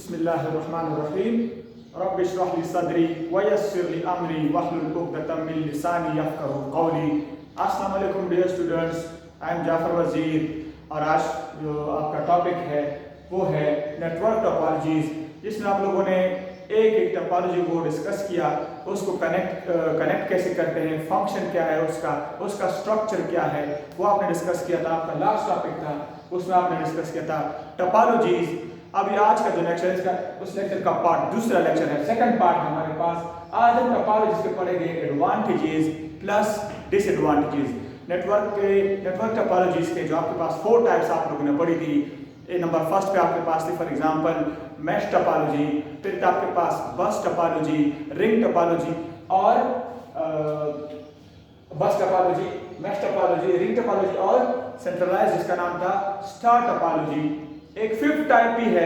बिस्मिल्लाहिर्रहमानिर्रहीम रब्बि इश्रह ली सदरी व यस्सिर ली अमरी वहलुल उक़दतम मिन लिसानी यफ़क़हू क़ौली। अस्सलाम वालेकुम dear students, I am Jafar Wazir और आज जो आपका टॉपिक है वो है नेटवर्क टोपोलॉजीज़, जिसमें आप लोगों ने एक एक टोपोलॉजी को डिस्कस किया, उसको कनेक्ट कैसे करते हैं, फंक्शन क्या है उसका स्ट्रक्चर क्या है, वो आपने डिस्कस किया था। आपका लास्ट टॉपिक था, उसमें आपने डिस्कस किया था टोपोलॉजीज़। अभी आज का जो लेक्चर है इसका उस लेक्चर का पार्ट दूसरा लेक्चर है, सेकंड पार्ट है हमारे पास। आज हम टोपोलॉजीज़ के पढ़ेंगे advantages plus disadvantages. Network topologies के जो आपके पास 4 टाइप्स आप लोगों ने पढ़ी थी। नंबर फर्स्ट पे आपके पास थी फॉर एग्जांपल मैश टोपोलॉजी, फिर आपके पास बस टोपोलॉजी, रिंग टोपोलॉजी और बस topology, mesh topology, ring topology और सेंट्रलाइज जिसका नाम था स्टार टोपोलॉजी। एक फिफ्थ टाइप भी है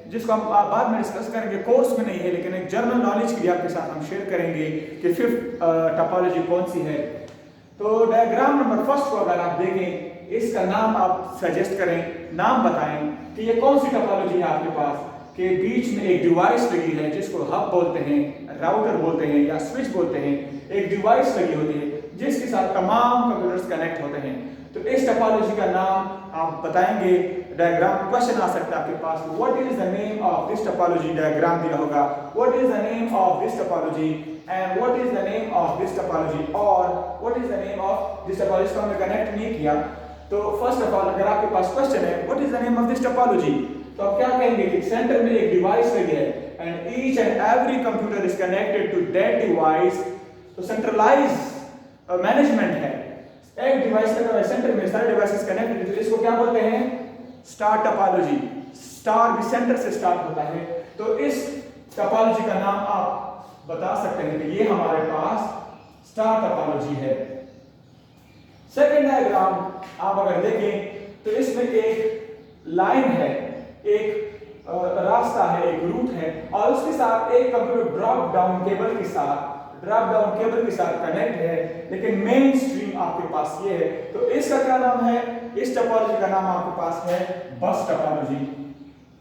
जिसको हम बाद में डिस्कस करेंगे, कोर्स में नहीं है लेकिन एक जनरल नॉलेज के लिए आपके साथ हम शेयर करेंगे कि फिफ्थ टोपोलॉजी कौन सी है। तो डायग्राम नंबर फर्स्ट को अगर आप देखें, इसका नाम आप सजेस्ट करें, नाम बताएं कि ये कौन सी टोपोलॉजी है आपके पास। के बीच में एक डिवाइस लगी है जिसको हब बोलते हैं, राउटर बोलते हैं या स्विच बोलते हैं। एक डिवाइस लगी होती है जिसके साथ तमाम कंप्यूटर्स कनेक्ट होते हैं। तो इस टोपोलॉजी का नाम आप बताएंगे। डायग्राम क्वेश्चन आ सकता है आपके पास, what is the name of this topology. Diagram दिया होगा, what is the name of this topology and what is the name of this topology और what is the name of this topology को हमने connect नहीं किया। तो first of all अगर आपके पास क्वेश्चन है what is the name of this topology, तो आप क्या कहेंगे कि सेंटर में एक डिवाइस लगी है and each and every computer is connected to that device. तो सेंट्रलाइज मैनेजमेंट है, एक डिवाइस लगा है सेंटर में, सारे डिवाइसेस कनेक्टेड, तो इसको क्या बोलते हैं, स्टार टोपोलॉजी। स्टार भी सेंटर से स्टार्ट होता है। तो इस टोपोलॉजी का नाम आप बता सकते हैं कि ये हमारे पास स्टार टोपोलॉजी है। सेकंड डायग्राम आप अगर देखें तो इसमें एक लाइन है, एक रास्ता है, एक रूट है और उसके साथ एक कंप्यूटर ड्रॉप डाउन केबल के साथ कनेक्ट है, लेकिन मेन स्ट्रीम आपके पास ये है। तो इसका क्या नाम है, इस टोपोलॉजी का नाम आपके पास है बस टोपोलॉजी,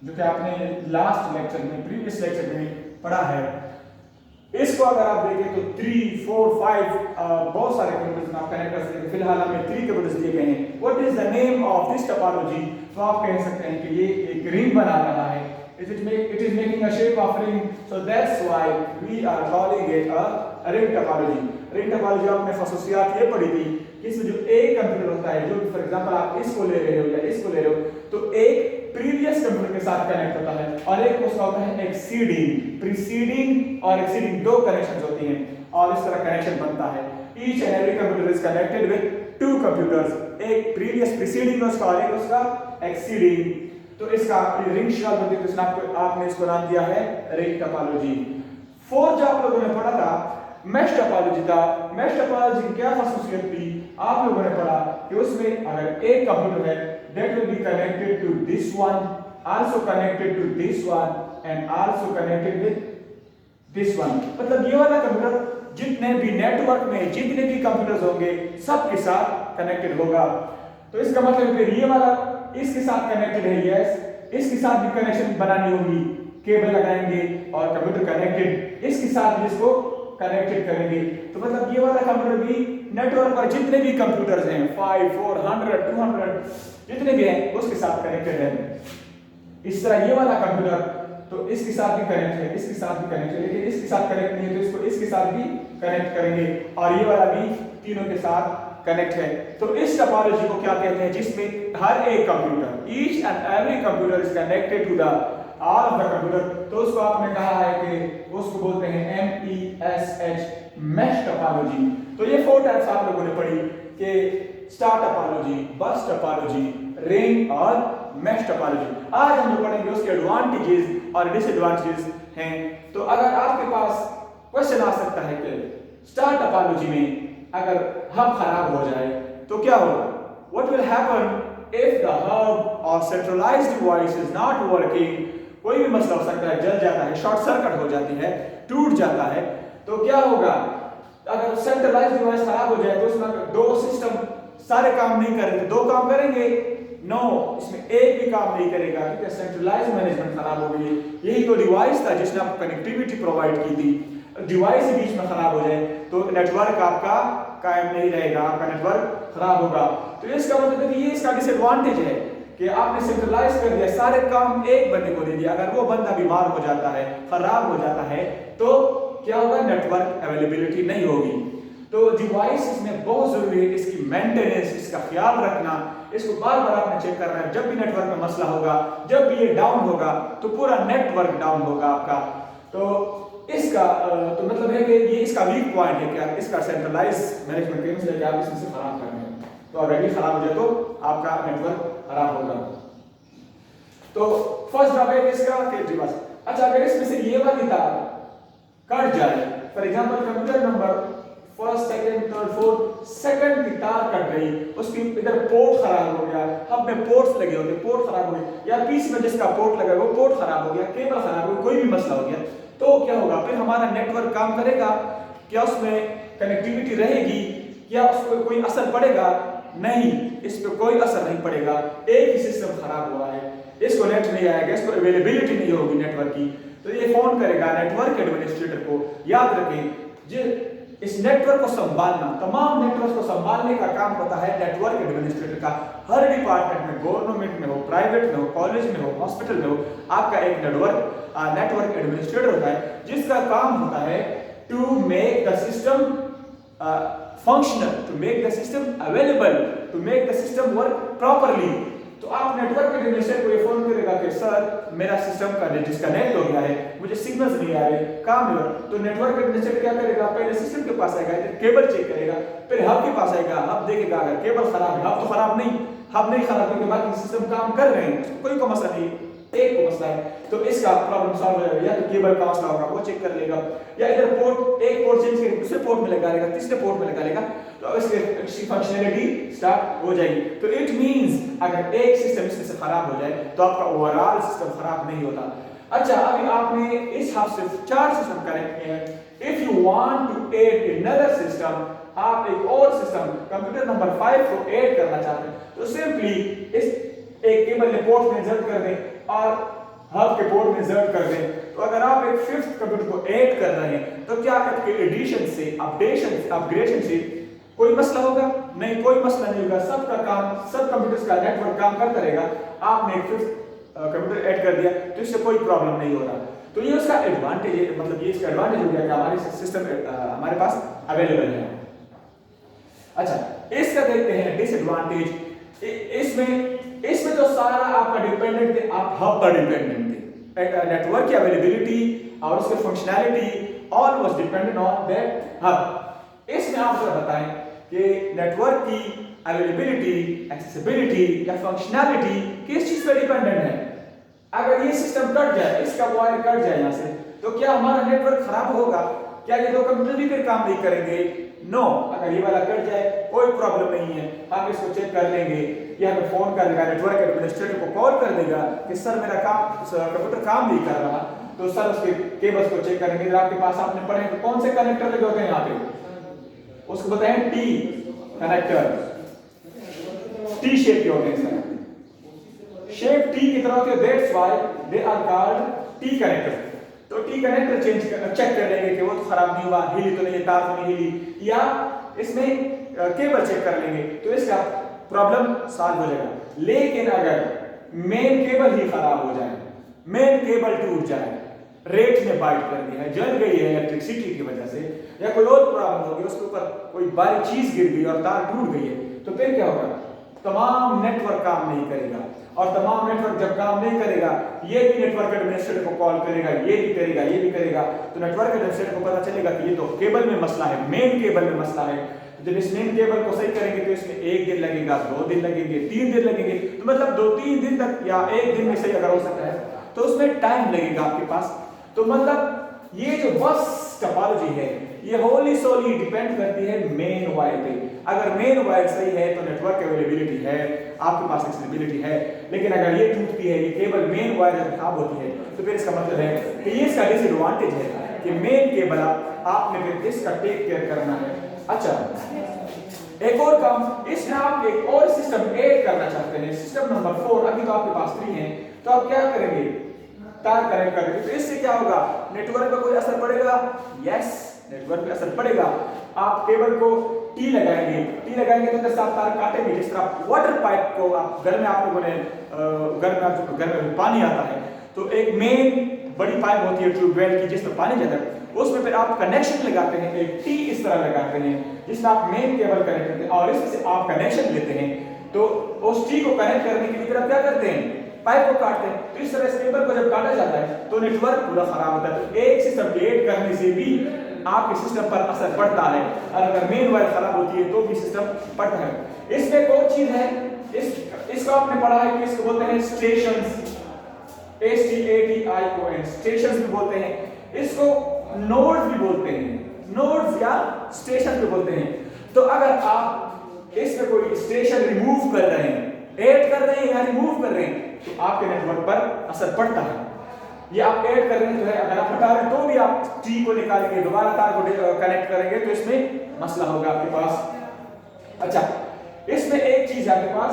जो कि आपने लास्ट लेक्चर में, प्रीवियस लेक्चर में पढ़ा है। इसको अगर आप देखें तो 3, 4, 5 बहुत सारे कंप्यूटर्स आप कनेक्ट कर सकते हैं। फिलहाल हमें 3 कंप्यूटर्स दिए गए हैं। What is the name of this topology, तो आप कह सकते हैं कि ये एक रिंग बना रहा है। It is making a shape of ring, so that's why we are calling it a ring topology. Ring topology आपने खसूसियात ये पढ़ी थी कि इसमें जो एक कंप्यूटर होता है, जो फॉर एग्जांपल आप इसको ले रहे हो या इसको ले रहे हो, तो एक प्रीवियस कंप्यूटर के साथ कनेक्ट होता है और एक उसका होता है एक्सीडिंग। प्रीसीडिंग और एक्सीडिंग 2 कनेक्शंस होती हैं और इस तरह कनेक्शन बनता है। Each and every computer is connected with 2 computers, एक प्रीवियस प्रीसीडिंग उसका और एक उसका एक्सीडिंग। तो इसका रिंग शेप होती है, तो आपने इसको नाम दिया है रिंग टोपोलॉजी। फोर्थ जो आप लोगों ने पढ़ा था मैश टोपोलॉजी था। मैश टोपोलॉजी की क्या खासियत थी, आप लोगों ने पढ़ा कि उसमें अगर एक कंप्यूटर है that will be connected to this one, also connected to this one and also connected with this one। मतलब ये वाला कंप्यूटर जितने भी नेटवर्क में जितने भी कंप्यूटर्स होंगे सबके साथ कनेक्टेड होगा। तो इसका मतलब फिर ये वाला इसके साथ कनेक्टेड है, यस, इसके साथ भी कनेक्शन बनानी होगी, केबल लगाएंगे और कंप्यूटर कनेक्टेड इसके साथ भी इसको कनेक्टेड करेंगे। तो मतलब ये वाला कंप्यूटर भी नेटवर्क पर जितने भी कंप्यूटर्स हैं 5, 400, 200 जितने भी हैं उसके साथ कनेक्टेड है। इस तरह ये वाला कंप्यूटर तो इसके साथ भी कनेक्ट है, इसके साथ भी कनेक्ट है, लेकिन इसके साथ कनेक्ट नहीं है तो इसको इसके साथ भी कनेक्ट करेंगे और ये वाला भी तीनों के साथ कनेक्ट है। तो इस टोपोलॉजी को क्या कहते हैं, जिसमें हर एक computer, each and every computer is connected to the all of the computer. तो उसको आपने कहा है कि उसको बोलते हैं MESH, मैश टोपोलॉजी। तो ये 4 टाइप्स आप लोगों ने पढ़ी कि स्टार टोपोलॉजी, बस टोपोलॉजी, रिंग और मैश टोपोलॉजी। आज हम जो पढ़ेंगे उसके एडवांटेजेस और डिसएडवांटेजेस हैं। तो अगर आपके पास क्वेश्चन आ सकता है कि स्टार टोपोलॉजी में अगर हब खराब हो जाए तो क्या होगा, what will happen if the hub और centralised device is not working. कोई भी मसला हो सकता है, जल जाता है, शॉर्ट सर्किट हो जाती है, टूट जाता है, तो क्या होगा, अगर सेंट्रलाइज्ड डिवाइस खराब हो जाए तो उसमें 2 सिस्टम सारे काम नहीं करेंगे, 2 काम करेंगे नो, इसमें एक भी काम नहीं करेगा क्योंकि सेंट्रलाइज मैनेजमेंट खराब हो गई है। यही तो डिवाइस था जिसने आपको कनेक्टिविटी प्रोवाइड की थी। डिवाइस बीच में खराब हो जाए तो नेटवर्क आपका कायम नहीं रहेगा, आपका नेटवर्क खराब होगा। तो इसका मतलब है कि ये इसका डिसएडवांटेज है कि आपने सेंट्रलाइज कर दिया, सारे काम एक बंदे को दे दिया। अगर वो बंदा बीमार हो जाता है, खराब हो जाता है, तो क्या होगा, नेटवर्क अवेलेबिलिटी नहीं होगी। तो डिवाइस इसमें बहुत जरूरी है, इसकी मेंटेनेंस, इसका ख्याल रखना, इसको बार बार आपने चेक करना है। जब भी नेटवर्क में मसला होगा, जब भी ये डाउन होगा तो पूरा नेटवर्क डाउन होगा आपका। तो इसका तो मतलब है कि ये इसका वीक पॉइंट है कि इसका सेंट्रलाइज मैनेजमेंट के मतलब आप इसमें से खराब कर रहे हैं। तो अगर ये खराब हो जाए तो आपका नेटवर्क खराब होगा। तो फर्स्ट ड्रॉबैक इसका कि डिवाइस। अच्छा, अगर इसमें से ये वाली तार कट जाए, for example computer number first, second, third, fourth, second की तार कट गई, उसकी इधर पोर्ट खराब हो गया, हब में पोर्ट्स लगे होते, पोर्ट खराब हो गए, या पीसी में जिसका पोर्ट लगा वो पोर्ट खराब हो गया, केबल खराब हो गया, कोई भी मसला हो गया, तो क्या होगा, फिर हमारा नेटवर्क काम करेगा क्या, उसमें कनेक्टिविटी रहेगी क्या, उस पर कोई असर पड़ेगा? नहीं, इस पर कोई असर नहीं पड़ेगा। एक ही सिस्टम खराब हुआ है, इसको नेट नहीं आएगा, इसको अवेलेबिलिटी नहीं होगी नेटवर्क की, तो ये फोन करेगा नेटवर्क एडमिनिस्ट्रेटर को। याद रखें, इस नेटवर्क को संभालना, तमाम नेटवर्क को संभालने का काम होता है नेटवर्क एडमिनिस्ट्रेटर का। हर डिपार्टमेंट में, गवर्नमेंट में हो, प्राइवेट में हो, कॉलेज में हो, हॉस्पिटल में हो, आपका एक नेटवर्क एडमिनिस्ट्रेटर होता है जिसका काम होता है to make the system functional, to make the system available, to make the system work properly. तो आप नेटवर्क एडमिनिस्ट्रेटर को ये फोन करेगा कि सर मेरा सिस्टम का डिस्कनेक्ट हो गया है, मुझे सिग्नल्स नहीं आ रहे, काम नहीं हो रहा। तो नेटवर्क एडमिनिस्ट्रेटर क्या करेगा, पहले सिस्टम के पास आएगा, केबल चेक करेगा, फिर हब के पास आएगा, हब देखेगा अगर केबल खराब है, हब तो खराब नहीं, हब नहीं खराब क्योंकि बाकी सिस्टम काम कर रहे हैं, कोई को मसला नहीं, एक को मसला है, तो इसका प्रॉब्लम सॉल्व हो जाएगा। या तो केबल का मसला होगा वो चेक कर लेगा, या इधर पोर्ट, एक पोर्ट चेंज करके दूसरे पोर्ट में लगा लेगा, तीसरे पोर्ट में लगा लेगा, तो इसकी फंक्शनैलिटी स्टार्ट हो जाएगी। तो इट मींस अगर एक सिस्टम इसमें से खराब हो जाए तो आपका ओवरऑल सिस्टम खराब नहीं होता। अच्छा, अभी आपने इस हाफ से 4 सिस्टम कनेक्ट किए हैं। If you want to add another system, आप एक और सिस्टम कंप्यूटर नंबर 5 को ऐड करना चाहते हैं, तो सिंपली इस एक केबल ने पोर्ट में इंसर्ट कर दें और हब के पोर्ट में इंसर्ट कर दें। तो अगर आप एक 5th कंप्यूटर को ऐड कर रहे हैं तो क्या आपके एडिशन से, अपडेशन, अपग्रेडेशन से कोई मसला होगा? नहीं, कोई मसला नहीं होगा। सबका काम, सब कंप्यूटर्स का नेटवर्क काम करता रहेगा। आपने एक 5th कंप्यूटर ऐड कर दिया तो इससे कोई प्रॉब्लम नहीं हो रहा। तो ये उसका एडवांटेज है, मतलब ये इसका एडवांटेज हो गया कि हमारे सिस्टम हमारे पास अवेलेबल है। अच्छा, इसका देखते हैं डिसएडवांटेज। इसमें तो सारा आपका डिपेंडेंट है, आप हब पर डिपेंडेंट थे। नेटवर्क की अवेलेबिलिटी और उसकी functionality all was dependent on that hub. इसमें आप जरा बताएं कि नेटवर्क की अवेलेबिलिटी, एक्सेसिबिलिटी या फंक्शनैलिटी किस चीज पर डिपेंडेंट है? अगर ये सिस्टम कट जाए, इसका वायर कट जाए यहाँ से, तो क्या हमारा नेटवर्क खराब होगा? क्या ये दो कंप्यूटर भी फिर काम नहीं करेंगे? नो, अगर ये वाला कट जाए कोई प्रॉब्लम नहीं है, हम इसको चेक कर लेंगे, या हमें फोन कर देगा, नेटवर्क एडमिनिस्ट्रेटर को कॉल कर देगा कि सर मेरा कंप्यूटर काम नहीं कर रहा, तो सर उसके केबल्स को चेक करेंगे। अगर आपके पास आपने पढ़े तो कौन से कनेक्टर लगे होते हैं यहाँ पे, उसको बताएं टी कनेक्टर, टी शेप के होते हैं, शेप टी की तरह होती है, that's why they are called T connector. तो टी कनेक्टर चेक कर लेंगे कि वो तो खराब नहीं हुआ, हिली तो नहीं, तार तो नहीं हिली, या इसमें केबल चेक कर लेंगे, तो इसका प्रॉब्लम सॉल्व हो जाएगा। लेकिन अगर मेन केबल ही खराब हो जाए, मेन केबल टूट जाए, रेट ने बाइट कर दिया है, जल गई है इलेक्ट्रिसिटी की वजह से, या कोई और प्रॉब्लम हो गई, उसके ऊपर कोई बारीक चीज गिर गई और तार टूट गई है, तो फिर क्या होगा? तमाम नेटवर्क काम नहीं करेगा, और तमाम नेटवर्क जब काम नहीं करेगा, ये भी नेटवर्क एडमिनिस्ट्रेटर को कॉल करेगा, ये भी करेगा, ये भी करेगा, तो नेटवर्क एडमिनिस्ट्रेटर को पता चलेगा कि ये तो केबल में मसला है, मेन केबल में मसला है। तो जब इस मेन केबल को सही करेंगे तो इसमें 1 दिन लगेगा, 2 दिन लगेंगे, 3 दिन लगेंगे, तो मतलब 2-3 दिन तक या 1 दिन में सही अगर हो सकता है तो उसमें टाइम लगेगा आपके पास। तो मतलब ये जो बस टोपोलॉजी है ये होली सोली डिपेंड करती है मेन वायर पे। अगर मेन वायर सही है तो नेटवर्क अवेलेबिलिटी है, आपके पास एक्सेसिबिलिटी है, लेकिन अगर ये टूटती है, ये केबल मेन वायर जब खराब होती है, तो फिर इसका मतलब है कि ये इसका डिसएडवांटेज है कि मेन केबल आपने फिर इसका टेक केयर करना है। अच्छा, एक और काम, इसमें आप एक और सिस्टम ऐड करना चाहते हैं, सिस्टम नंबर 4। अभी तो आपके पास 3 है, तो आप क्या करेंगे, तार कनेक्ट करेंगे। तो इससे क्या होगा, नेटवर्क पे कोई असर पड़ेगा? यस, नेटवर्क पे असर पड़ेगा। आप केबल को टी लगाएंगे, टी लगाएंगे तो अंदर से आप तार काटेंगे। जिस तरह वाटर पाइप को आप घर में, आप लोगों ने घर में पानी आता है तो एक मेन बड़ी पाइप होती है ट्यूबवेल की जिसमें पानी जाता है, उसमें फिर आप कनेक्शन लगाते हैं, एक टी इस तरह लगाते हैं जिसमें आप मेन केबल कनेक्ट करते हैं और इसमें से आप कनेक्शन लेते हैं। तो उस टी को कनेक्ट करने के लिए फिर आप क्या करते हैं, पाइप को काटते हैं। तो इस तरह से केबल को जब काटा जाता है तो नेटवर्क पूरा खराब होता है। तो एक सिस्टम ऐड करने से भी आपके सिस्टम पर असर पड़ता है, और अगर मेन वायर खराब होती है तो भी सिस्टम पड़ता है। इसमें एक और चीज है, इसको आपने पढ़ा है कि इसको बोलते हैं स्टेशंस, STATION, स्टेशंस भी बोलते हैं, इसको नोड्स भी बोलते हैं, नोड्स या स्टेशन भी बोलते हैं। तो अगर आप इसमें कोई स्टेशन रिमूव कर रहे हैं, ऐड कर रहे हैं या रिमूव कर रहे हैं, तो आपके नेटवर्क पर असर पड़ता है। ये आप ऐड कर रहे हैं तो है, अगर आप हटा रहे हैं तो भी आप टी को निकालेंगे, दोबारा तार को कनेक्ट करेंगे तो इसमें मसला होगा आपके पास। अच्छा, इसमें एक चीज है आपके पास,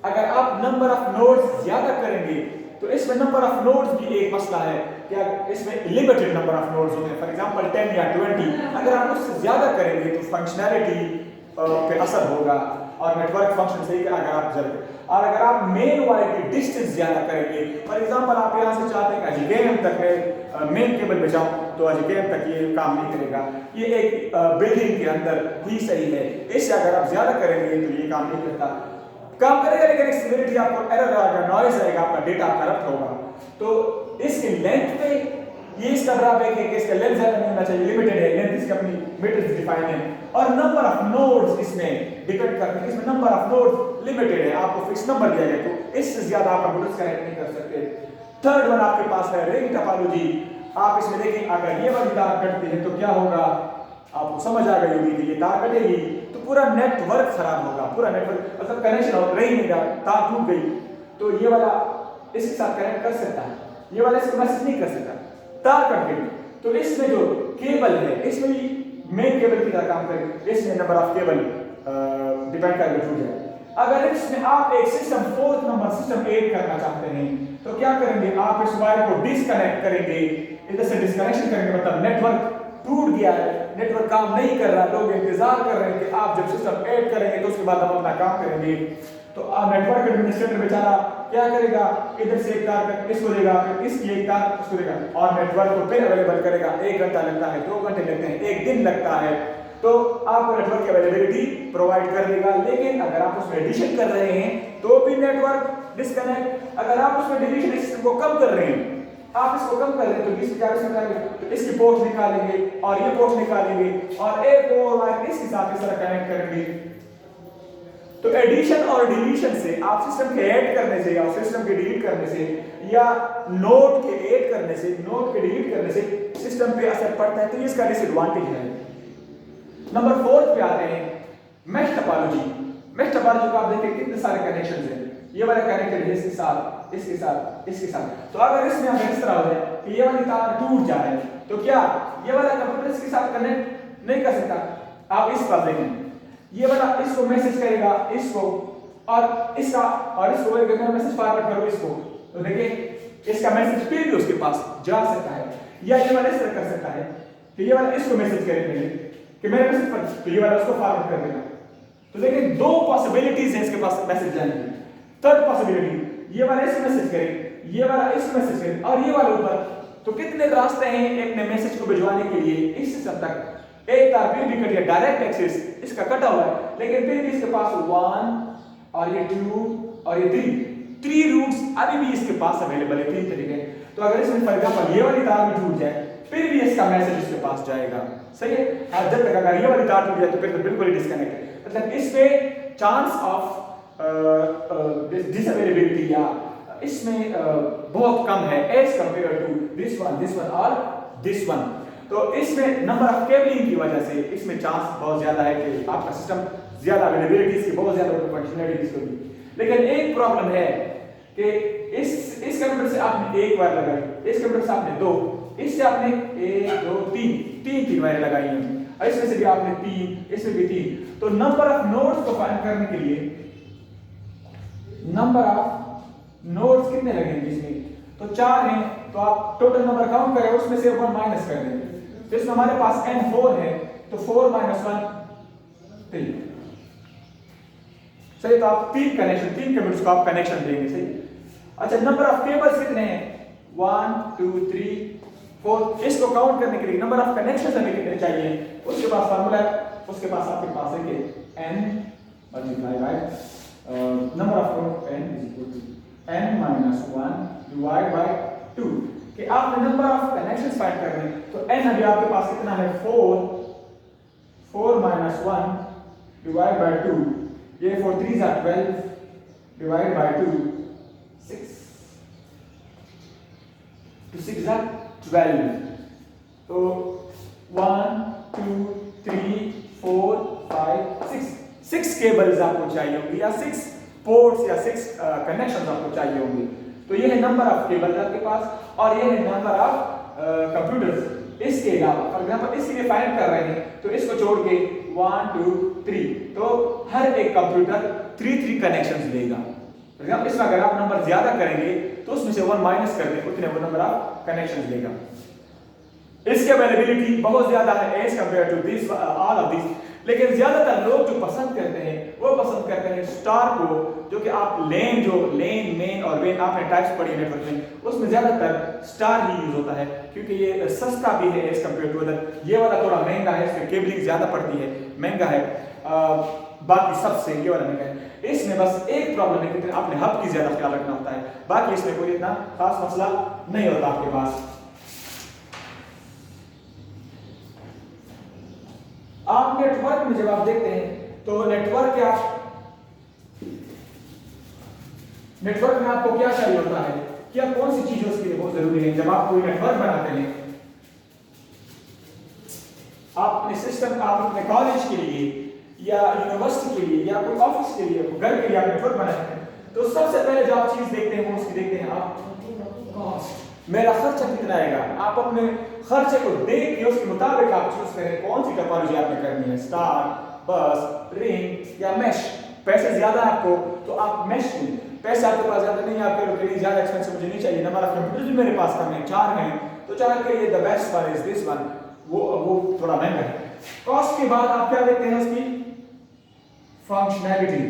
अगर आप नंबर ऑफ नोड्स ज्यादा करेंगे तो इसमें नंबर ऑफ नोड्स भी एक मसला है। क्या इसमें लिमिटेड नंबर ऑफ नोड्स होते हैं, फॉर एग्जांपल 10 या 20। अगर आप उससे ज्यादा करेंगे तो फंक्शनैलिटी पे असर होगा और नेटवर्क फंक्शन सही का अगर आप जल्द। और अगर आप मेन वायर की डिस्टेंस ज्यादा करेंगे, फॉर एग्जांपल आप यहां से चाहते हैं कि अजीकेएम तक मैं मेन केबल में जाऊं, तो अजीकेएम तक ये काम नहीं करेगा, ये एक बिल्डिंग के अंदर ही सही है। इससे अगर आप ज्यादा करेंगे तो ये काम नहीं करता, काम करेगा लेकिन एक्सेसिबिलिटी आपको एरर आएगा, नॉइज आएगा, आपका डेटा करप्ट होगा। तो इसकी लेंथ पे ये इसका ड्रॉबैक है कि इसका लेंथ ज्यादा नहीं होना चाहिए, लिमिटेड है लेंथ, इसकी अपनी मीटर्स डिफाइन है। और नंबर ऑफ नोड्स इसमें डिपेंड करते हैं, इसमें नंबर ऑफ नोड्स लिमिटेड है, आपको फिक्स नंबर दिया गया तो इससे ज्यादा आप कंप्यूटर्स कनेक्ट नहीं कर सकते। थर्ड वन आपके पास है रिंग टोपोलॉजी। आप इसमें देखें अगर ये वाली तार कटती है तो क्या होगा, आपको समझ आ गई होगी कि ये तार कटेगी तो पूरा नेटवर्क खराब होगा, पूरा नेटवर्क मतलब कनेक्शन रही नहीं, तार टूट गई तो ये वाला इसके साथ कनेक्ट कर सकता है, ये वाला इसको मैसेज नहीं कर सकता, तार कट गई। तो इसमें जो केबल है इसमें भी मेन केबल की तरह काम करें, इसमें नंबर ऑफ केबल डिपेंड करके टूट जाए। अगर इसमें आप एक system, fourth number system add करना चाहते हैं तो क्या करेंगे, आप इस वायर को डिस्कनेक्ट करेंगे, इधर से डिस्कनेक्शन करेंगे, मतलब नेटवर्क टूट गया है, नेटवर्क काम नहीं कर रहा, लोग इंतजार कर रहे हैं कि आप जब सिस्टम ऐड करेंगे तो उसके बाद हम अपना काम करेंगे। तो नेटवर्क एडमिनिस्ट्रेटर बेचारा क्या करेगा, इधर से एक तार इसको देगा, फिर इसकी एक तार इसको देगा और नेटवर्क को फिर अवेलेबल करेगा। 1 घंटा लगता है, 2 घंटे लगते हैं, 1 दिन लगता है, तो आपको नेटवर्क की अवेलेबिलिटी प्रोवाइड कर देगा। लेकिन अगर आप उसमें एडिशन कर रहे हैं तो भी नेटवर्क डिस्कनेक्ट। अगर आप उसमें डिलीशन को कम कर रहे हैं, आप इसको कम कर रहे हैं तो 20-40 निकालेंगे, तो इसकी पोर्ट निकालेंगे और ये पोर्ट निकालेंगे और एक और वायर इसके साथ इस तरह कनेक्ट करेंगे। तो एडिशन और डिलीशन से, आप सिस्टम के ऐड करने से या सिस्टम के डिलीट करने से या नोड के ऐड करने से, नोड के डिलीट करने से सिस्टम पे असर पड़ता है, तो ये इसका डिसएडवांटेज है। नंबर 4 पे आते हैं मेश टोपोलॉजी। मेश टोपोलॉजी को आप देखें कितने सारे कनेक्शंस हैं, ये वाला कनेक्टेड है इसके साथ, इसके साथ, इसके साथ। तो अगर इसमें अगर इस तरह हो जाए कि ये वाली तार टूट जाए तो क्या ये वाला कंप्यूटर इसके साथ कनेक्ट नहीं कर सकता। आप इस पर देखें, ये वाला इसको मैसेज करेगा इसको और इसका और इसको बोलेगा मैसेज फॉरवर्ड करो इसको, तो देखिए इसका मैसेज फिर भी उसके पास जा सकता है। या ये वाला इस तरह कर सकता है कि ये वाला इसको मैसेज करेगा कि मेरे मैसेज पर, तो ये वाला उसको फॉरवर्ड कर देगा। तो देखिए 2 पॉसिबिलिटीज है इसके पास मैसेज जाने की। थर्ड पॉसिबिलिटी, ये वाला इसको मैसेज करे, ये वाला इसको मैसेज करे और ये वाला ऊपर। तो कितने रास्ते हैं अपने मैसेज को भिजवाने के लिए इस सिस्टम तक। एक तार फिर भी कट गया, डायरेक्ट एक्सेस इसका कटा हुआ है, लेकिन फिर भी इसके पास 1 और ये 2 और ये 3 रूट्स अभी भी इसके पास अवेलेबल है, 3 तरीके। तो अगर इसमें फॉर एग्जांपल ये वाली तार भी टूट जाए फिर भी इसका मैसेज इसके पास जाएगा, सही है। और जब तक अगर ये वाली तार टूट जाए तो फिर तो बिल्कुल ही डिस्कनेक्ट है, मतलब इसमें चांस ऑफ डिसअवेलेबिलिटी या इसमें बहुत कम है as compare to this one और दिस वन। तो इसमें नंबर ऑफ केबलिंग की वजह से इसमें चांस बहुत ज्यादा है कि आपका सिस्टम ज्यादा अवेलेबिलिटी इसकी बहुत ज्यादा फंक्शनैलिटीज होगी। लेकिन एक प्रॉब्लम है कि इस कंप्यूटर से आपने एक वायर लगाई, इस कंप्यूटर से आपने 2, इससे आपने 1 2 3 वायर लगाई हैं। इसमें से भी आपने 3, इसमें भी 3। तो नंबर ऑफ नोड्स को फाइंड करने के लिए नंबर ऑफ नोड्स कितने लगेंगे इसमें? तो 4 हैं, तो आप टोटल नंबर काउंट करें, उसमें से 1 माइनस कर देंगे। तो इसमें हमारे पास n4 है, तो 4 - 1 3। सही, तो आप 3 केबल्स को आप कनेक्शन देंगे। सही। अच्छा, नंबर ऑफ केबल्स कितने हैं? 1 2 3 4। इसको काउंट करने के लिए नंबर ऑफ कनेक्शंस हमें कितने चाहिए, उसके पास फार्मूला है, उसके पास आपके पास है कि n multiply by number of n is equal to n - 1 divide by 2। कि आपने नंबर ऑफ कनेक्शंस फाइंड करने, तो n अभी आपके पास कितना है? 4 - 1 डिवाइड बाय 2। ये 4 3 are 12 divide by 2 6 to 6 are 12। तो 1 2 3 4 5 6 केबल्स आपको चाहिए होंगी, या 6 पोर्ट्स या 6 कनेक्शंस आपको चाहिए होंगे। तो ये है नंबर ऑफ केबल्स आपके पास, और ये है नंबर ऑफ कंप्यूटर्स। इसके अलावा फॉर एग्जांपल इसके लिए फाइंड कर रहे हैं, तो इसको छोड़ के 1 2 3, तो हर एक कंप्यूटर 3 कनेक्शंस देगा। फॉर एग्जांपल इसमें अगर आप नंबर ज्यादा करेंगे, तो उसमें से 1 माइनस कर दें, उतने वो नंबर ऑफ कनेक्शंस देगा। इसकी अवेलेबिलिटी बहुत ज्यादा है as compare to this all of this. लेकिन ज्यादातर लोग जो पसंद करते हैं, वो पसंद करते हैं स्टार को, जो कि आप लेन मेन और वेन आपने टाइप्स पढ़ी नेटवर्क में, उसमें ज्यादातर स्टार ही यूज होता है, क्योंकि ये सस्ता भी है एज कंपेयर टू अदर। ये वाला थोड़ा महंगा है, इसमें केबलिंग ज्यादा पड़ती है, महंगा है। बाकी सबसे ये वाला महंगा है। इसमें बस एक प्रॉब्लम है कि आपने हब की ज्यादा ख्याल रखना होता है, बाकी इसमें कोई इतना खास मसला नहीं होता आपके पास। आप नेटवर्क में जब आप देखते हैं, तो नेटवर्क में आपको क्या चाहिए होता है, क्या कौन सी चीजें उसके लिए बहुत जरूरी है? जब आप कोई नेटवर्क बनाते हैं, आप अपने सिस्टम, आप अपने कॉलेज के लिए या यूनिवर्सिटी के लिए या कोई ऑफिस के लिए, घर के लिए आप नेटवर्क बनाते हैं, तो सबसे पहले जो आप चीज देखते हैं, वो उसकी देखते हैं आप कॉस्ट, मेरा खर्चा कितना आएगा। आप अपने खर्चे को देख के उसके मुताबिक आप चूज करें कौन सी टोपोलॉजी आपने करनी है, स्टार, बस, रिंग या मैश। पैसे ज्यादा आपको, तो आप मैश लें। पैसे आपके पास ज्यादा नहीं, आपके लिए ज्यादा एक्सपेंसिव मुझे नहीं चाहिए। नंबर ऑफ कंप्यूटर्स भी मेरे पास कम है, 4 हैं, तो 4 के लिए the best one is this one, वो थोड़ा महंगा है। कॉस्ट के बाद आप क्या देखते हैं? उसकी फंक्शनैलिटी,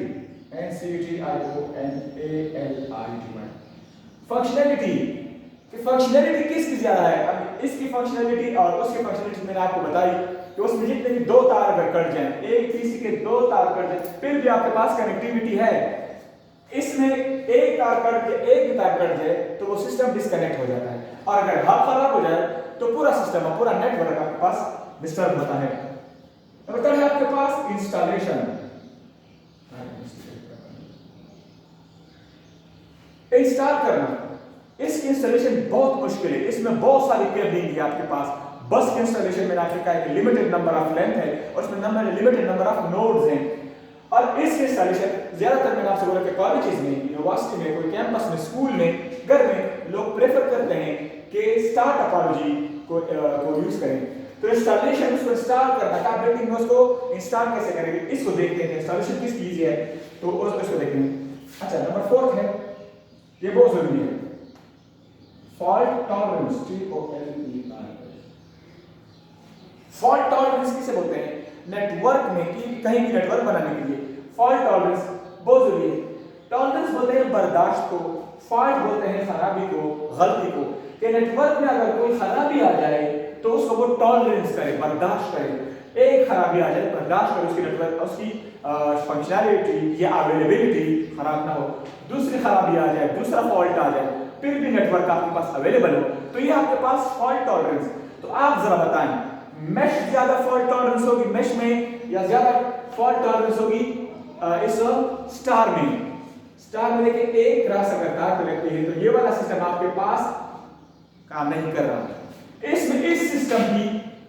फंक्शनैलिटी फंक्शनैलिटी किसकी ज्यादा है? अब इसकी फंक्शनैलिटी और उसकी फंक्शनैलिटी मैंने आपको बताई कि उसमें जितने भी 2 तार अगर कट जाएं, एक पीसी के 2 तार कट जाएं, फिर भी आपके पास कनेक्टिविटी है। इसमें एक तार कट के एक भी तार कट जाए, तो वो सिस्टम डिस्कनेक्ट हो जाता है, और अगर हब खराब हो जाए, तो पूरा सिस्टम, पूरा नेटवर्क आपके पास डिस्टर्ब होता है। तो है आपके पास इंस्टॉलेशन। इंस्टॉल करना, इसकी इंस्टॉलेशन बहुत मुश्किल है, इसमें बहुत सारी केबलिंग है आपके पास। बस के इंस्टॉलेशन में आपके कहा कि लिमिटेड नंबर ऑफ लेंथ है, और उसमें लिमिटेड नंबर ऑफ नोड्स हैं। और इसके इंस्टॉलेशन ज्यादातर मैंने आपसे बोला कि कॉलेजेस में, यूनिवर्सिटी में, कोई कैंपस में, स्कूल में, घर में लोग प्रेफर करते हैं कि स्टार टोपोलॉजी को यूज करें। तो इंस्टॉलेशन, उसको इंस्टॉल करना, क्या बिल्डिंग में उसको इंस्टॉल कैसे करेंगे, इसको देखते हैं इंस्टॉलेशन किस चीज है, तो उसको देखते हैं। अच्छा, नंबर 4 है, ये बहुत जरूरी है, फॉल्ट टॉलरेंस। फॉल्ट टॉलरेंस किसे बोलते हैं? नेटवर्क में कि कहीं भी नेटवर्क बनाने के लिए फॉल्ट टॉलरेंस बहुत जरूरी है। टॉलरेंस बोलते हैं बर्दाश्त को, फॉल्ट बोलते हैं खराबी को, गलती को। कि नेटवर्क में अगर कोई खराबी आ जाए, तो उसको वो टॉलरेंस करे, बर्दाश्त करे। एक खराबी आ जाए, बर्दाश्त करे, उसकी नेटवर्क, उसकी फंक्शनैलिटी या अवेलेबिलिटी खराब ना हो। दूसरी खराबी आ जाए, दूसरा फॉल्ट आ जाए, फिर भी नेटवर्क आपके पास अवेलेबल हो, तो ये आपके पास फॉल्ट टॉलरेंस। तो आप जरा बताएं, मैश ज्यादा फॉल्ट टॉलरेंस होगी मैश में, या ज्यादा फॉल्ट टॉलरेंस होगी इस स्टार में? स्टार में देखिए, एक रास्ता अगर तार को लेते हैं, तो ये वाला सिस्टम आपके पास काम नहीं कर रहा। इसमें इस सिस्टम की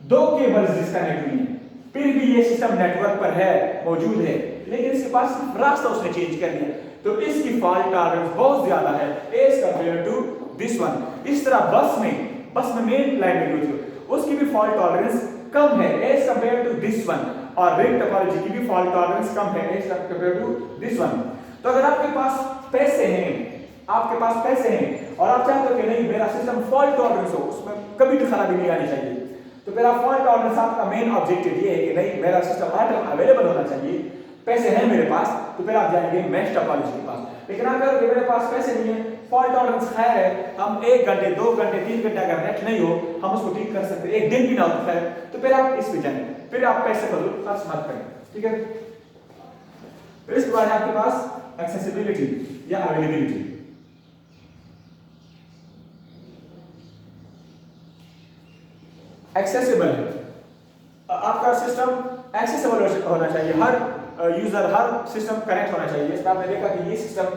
2 केबल्स डिस्कनेक्ट हुई हैं, फिर भी ये सिस्टम नेटवर्क पर है, मौजूद है, लेकिन इसके पास रास्ता उसने चेंज कर दिया, तो इसकी फॉल्ट टॉलरेंस बहुत ज्यादा है as compare to this one. इस तरह बस में मेन लाइन में यूज, उसकी भी फॉल्ट टॉलरेंस कम है as compare to this one, और रिंग टोपोलॉजी की भी फॉल्ट टॉलरेंस कम है as compare to this one. तो अगर आपके पास पैसे हैं, आपके पास पैसे हैं और आप चाहते हो कि नहीं मेरा सिस्टम फॉल्ट टॉलरेंस हो, उसमें कभी भी खराबी नहीं आनी चाहिए, तो फिर आप फॉल्ट टॉलरेंस आपका मेन ऑब्जेक्टिव ये है कि नहीं मेरा सिस्टम आइटम अवेलेबल होना चाहिए, पैसे हैं मेरे पास, तो फिर आप जाएंगे मैश टोपोलॉजी के पास। लेकिन आप कहोगे मेरे पास पैसे नहीं है, फॉल्ट टॉलरेंस खैर है, हम 1 घंटे 2 घंटे 3 घंटे अगर नेट नहीं हो हम उसको ठीक कर सकते, एक दिन भी ना हो तो खैर, तो फिर आप इस पे जाएंगे, फिर आप पैसे फजूल खर्च मत करें, ठीक है। फिर इसके बाद आपके पास एक्सेसिबिलिटी या अवेलेबिलिटी। एक्सेसिबल है, आपका सिस्टम एक्सेसिबल होना चाहिए, हर यूजर हर सिस्टम कनेक्ट होना चाहिए। इसमें आपने देखा कि ये सिस्टम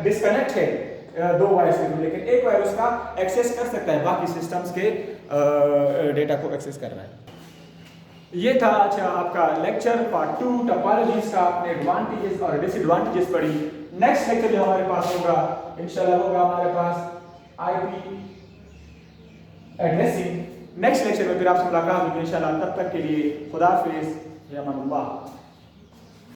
डिस्कनेक्ट है 2 वायर्स के थ्रू, लेकिन एक वायर उसका एक्सेस कर सकता है, बाकी सिस्टम्स के डेटा को एक्सेस कर रहा है। ये था अच्छा आपका लेक्चर पार्ट 2 टोपोलॉजीज का, आपने एडवांटेजेस और डिसएडवांटेजेस पढ़ी। नेक्स्ट लेक्चर जो हमारे पास होगा इंशाल्लाह होगा हमारे पास आईपी एड्रेसिंग। नेक्स्ट लेक्चर में फिर आपसे मुलाकात होगी इंशाल्लाह, तब तक के लिए खुदा हाफिज़, या अमान अल्लाह।